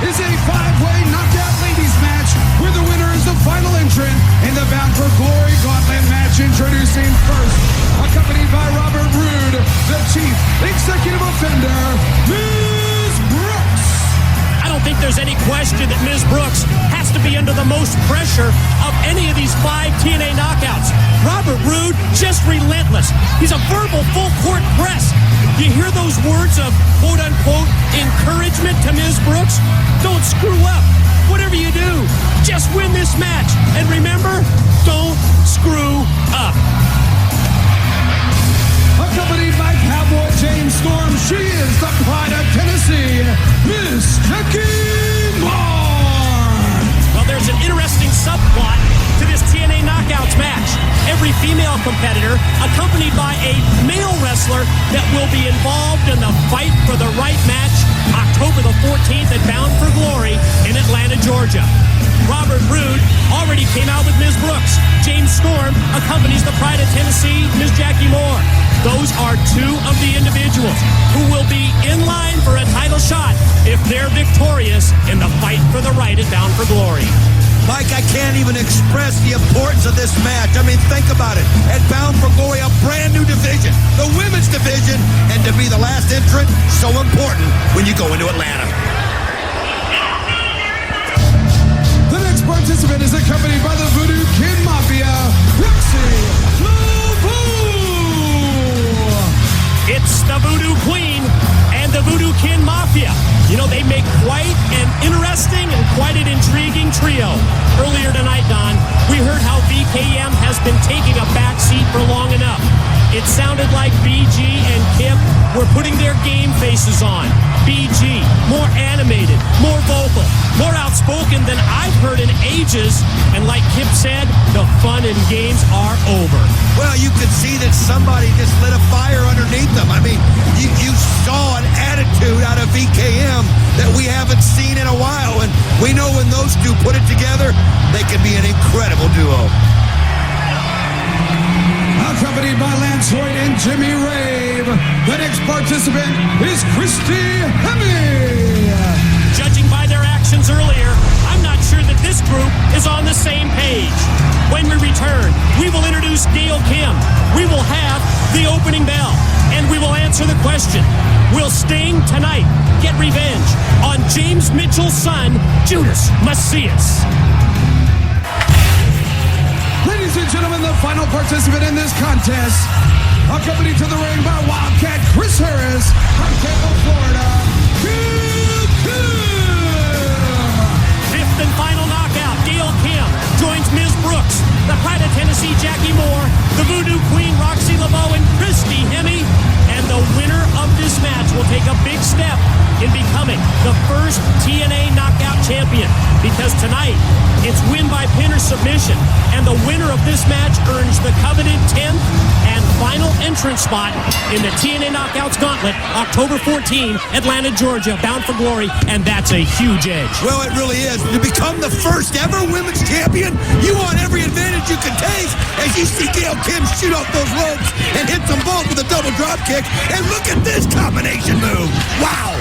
is a 5-way knockout ladies match where the winner is the final entrant in the Bound for Glory Gauntlet match. Introducing first, accompanied by Robert Roode, the Chief Executive Offender, Ms. Brooks. I don't think there's any question that Ms. Brooks has to be under the most pressure of any of these 5 TNA knockouts. Robert Roode, just relentless. He's a verbal full-court press. You hear those words of quote-unquote encouragement to Ms. Brooks? Don't screw up. Whatever you do, just win this match. And remember, don't screw up. Accompanied by Cowboy James Storm, she is the pride of Tennessee, Miss Jackie Moore. Well, there's an interesting subplot to this TNA Knockouts match. Every female competitor accompanied by a male wrestler that will be involved in the Fight for the Right match October the 14th at Bound for Glory in Atlanta, Georgia. Robert Roode already came out with Ms. Brooks. James Storm accompanies the pride of Tennessee, Ms. Jackie Moore. Those are 2 of the individuals who will be in line for a title shot if they're victorious in the Fight for the Right at Bound for Glory. Mike, I can't even express the importance of this match. I mean, think about it. At Bound for Glory, a brand new division, the women's division, and to be the last entrant, so important when you go into Atlanta. The next participant is accompanied by the Voodoo Kid Mafia, Roxxi. It's the Voodoo Queen and the Voodoo Kin Mafia. You know, they make quite an interesting and quite an intriguing trio. Earlier tonight, Don, we heard how VKM has been taking a back seat for long enough. It sounded like BG and Kip were putting their game faces on. BG, more animated, more vocal, more outspoken than I've heard in ages. And like Kip said, the fun and games are over. Well, you could see that somebody just lit a fire underneath them. I mean, you saw an attitude out of VKM that we haven't seen in a while. And we know when those two put it together, they can be an incredible duo. Accompanied by Lance Hoyt and Jimmy Rave, the next participant is Christy Hemme. Judging by their actions earlier, I'm not sure that this group is on the same page. When we return, we will introduce Gail Kim. We will have the opening bell, and we will answer the question, will Sting tonight get revenge on James Mitchell's son, Judas Macias? Ladies and gentlemen, the final participant in this contest, accompanied to the ring by Wildcat Chris Harris from Tampa, Florida. Fifth and final knockout, Gail Kim joins Ms. Brooks, the pride of Tennessee, Jackie Moore, the Voodoo Queen, Roxxi and Christy Hemme. And the winner of this match will take a big step in becoming the first TNA Knockout Champion. Because tonight, it's win by pin or submission. And the winner of this match earns the coveted 10th and final entrance spot in the TNA Knockouts Gauntlet, October 14, Atlanta, Georgia, Bound for Glory. And that's a huge edge. Well, it really is. To become the first ever women's champion, you want every advantage you can take as you see Gail Kim shoot off those ropes and hit them both with a double drop kick. And look at this combination move. Wow.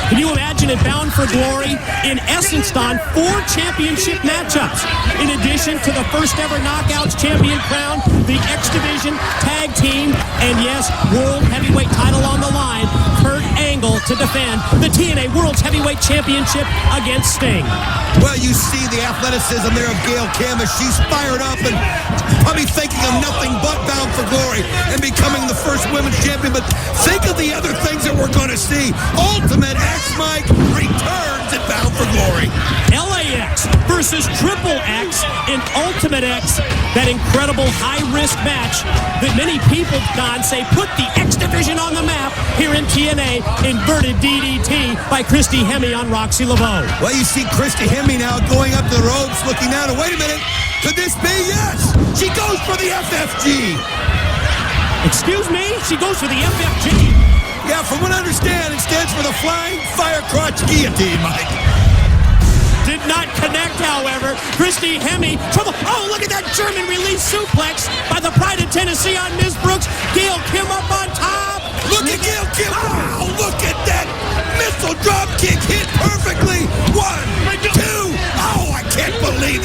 Can you imagine it Bound for Glory? In essence, Don, 4 championship matchups. In addition to the first ever Knockouts champion crown, the X Division, tag team, and yes, World Heavyweight title on the line. Kurt Angle to defend the TNA World's Heavyweight Championship against Sting. Well, you see the athleticism there of Gail Kim as she's fired up and probably thinking of nothing but Bound for Glory and becoming the first women's champion. But think of the other things that we're going to see. Ultimate X Mike returns at Bound for Glory. LAX versus Triple X in Ultimate X, that incredible high-risk match that many people, Don, say put the X Division on the map here in TNA. Inverted DDT by Christy Hemme on Roxxi Laveau. Well, you see Christy Hemme now going up the ropes, looking down, and wait a minute, could this be? Yes! She goes for the FFG! Excuse me? She goes for the FFG? Yeah, from what I understand, it stands for the Flying Fire Crotch Guillotine, Mike. Did not connect, however. Christy Hemme, trouble. Oh, look at that German release suplex by the pride of Tennessee on Ms. Brooks. Gail Kim up on top. Look at Gail Kim. Wow, look at that missile drop kick hit perfectly. What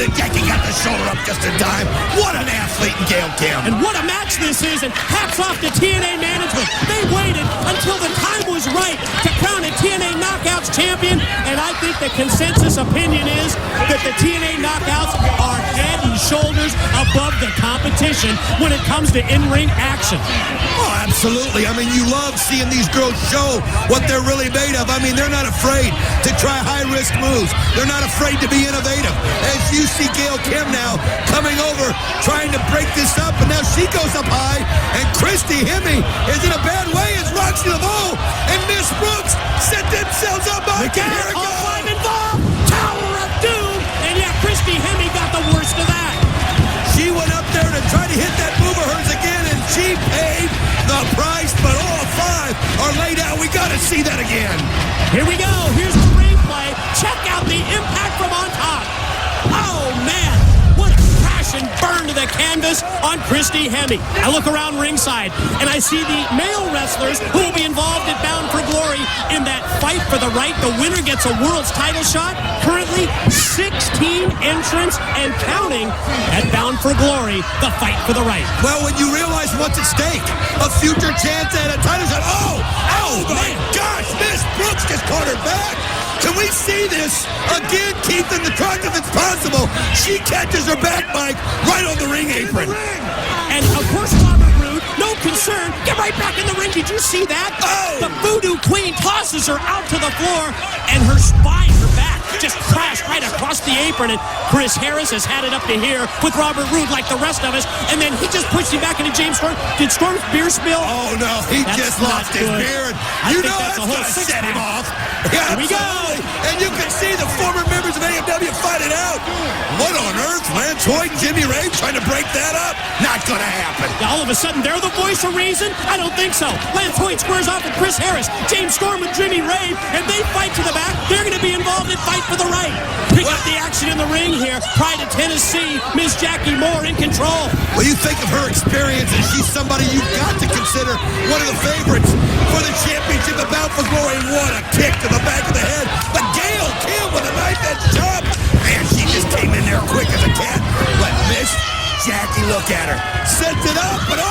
and Jackie got the shoulder up just in time. What an athlete in Gail Kim. And what a match this is, and hats off to TNA management. They waited until the time was right to crown a TNA Knockouts champion, and I think the consensus opinion is that the TNA Knockouts are head and shoulders above the competition when it comes to in-ring action. Oh, absolutely. I mean, you love seeing these girls show what they're really made of. I mean, they're not afraid to try high-risk moves. They're not afraid to be innovative. As you see Gail Kim now coming over, trying to break this up, and now she goes up high, and Christy Hemme is in a bad way as Roxxi Laveau and Miss Brooks set themselves up. Again, all five involved. Tower of Doom. And yeah, Christy Hemme got the worst of that. She went up there to try to hit that move of hers again, and she paid the price, but all five are laid out. We got to see that again. Here we go. Here's the replay. Check out the impact from on top. Oh, man. What a crash and burn to the canvas on Christy Hemme. I look around ringside, and I see the male wrestlers who will be involved at Bound for Glory in that fight for the right. The winner gets a world's title shot. Currently, 16 entrants and counting at Bound for Glory, the fight for the right. Well, when you realize what's at stake, a future chance at a title shot. Oh my gosh, Miss Brooks just caught her back. Can we see this again, Keith, in the truck if it's possible? She catches her back, Mike, right on the ring apron. And of course, Robert Roode, no concern, get right back in the ring. Did you see that? Oh! The Voodoo Queen tosses her out to the floor, and her spine, her back, just crashed right across the apron. And Chris Harris has had it up to here with Robert Roode like the rest of us. And then he just pushed him back into James Storm. Did Storm's beer spill? Oh, no, he just lost his beard. You know that's that's a whole going to set him six-pack. off. Yeah, Here we go. And you can see the former members of AMW fight it out. What on earth? Lance Hoyt and Jimmy Ray trying to break that up? Not going to happen. All of a sudden, they're the voice of reason? I don't think so. Lance Hoyt squares off with Chris Harris, James Storm with Jimmy Ray, and they fight to the back. They're going to be involved in Fight for the Right. Pick up the action in the ring here. Pride of Tennessee, Miss Jackie Moore in control. Well, you think of her experience, and she's somebody you've got to consider one of the favorites for the championship of Bound for Glory. What a kick to the back of the head. But Gail Kim with a knife edge chop. Man, she just came in there quick as a cat. But Miss Jackie, look at her. Sets it up, but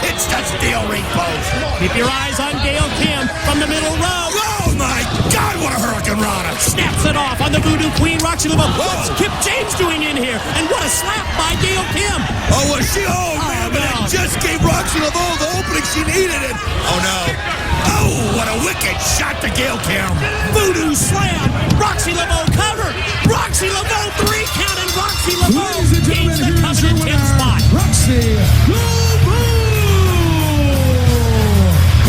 hits the steel ring post. Keep your eyes on Gail Kim from the middle row. Oh, my God, what a hurricane rana. Snaps it off on the Voodoo Queen, Roxxi Laveau. What's Kip James doing in here? And what a slap by Gail Kim. Oh, was she? Oh, man, but no. it just gave Roxxi Laveau the opening she needed. And oh, no. Oh, what a wicked shot to Gail Kim. Voodoo slam. Roxxi Laveau cover. Roxxi Laveau 3 count, and Roxxi Laveau Ladies and gains the gentlemen, here's your coveted 10 winner, spot. Roxxi Laveau.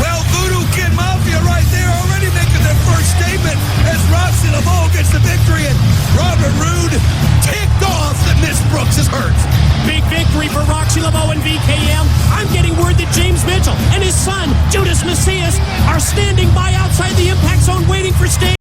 Well, Voodoo Kid Mafia right there already making their first statement as Roxxi Laveau gets the victory, and Robert Roode ticked off that Miss Brooks is hurt. Big victory for Roxxi Laveau and VKM. I'm getting word that James Mitchell and his son, Judas Macias, are standing by outside the Impact Zone waiting for stage.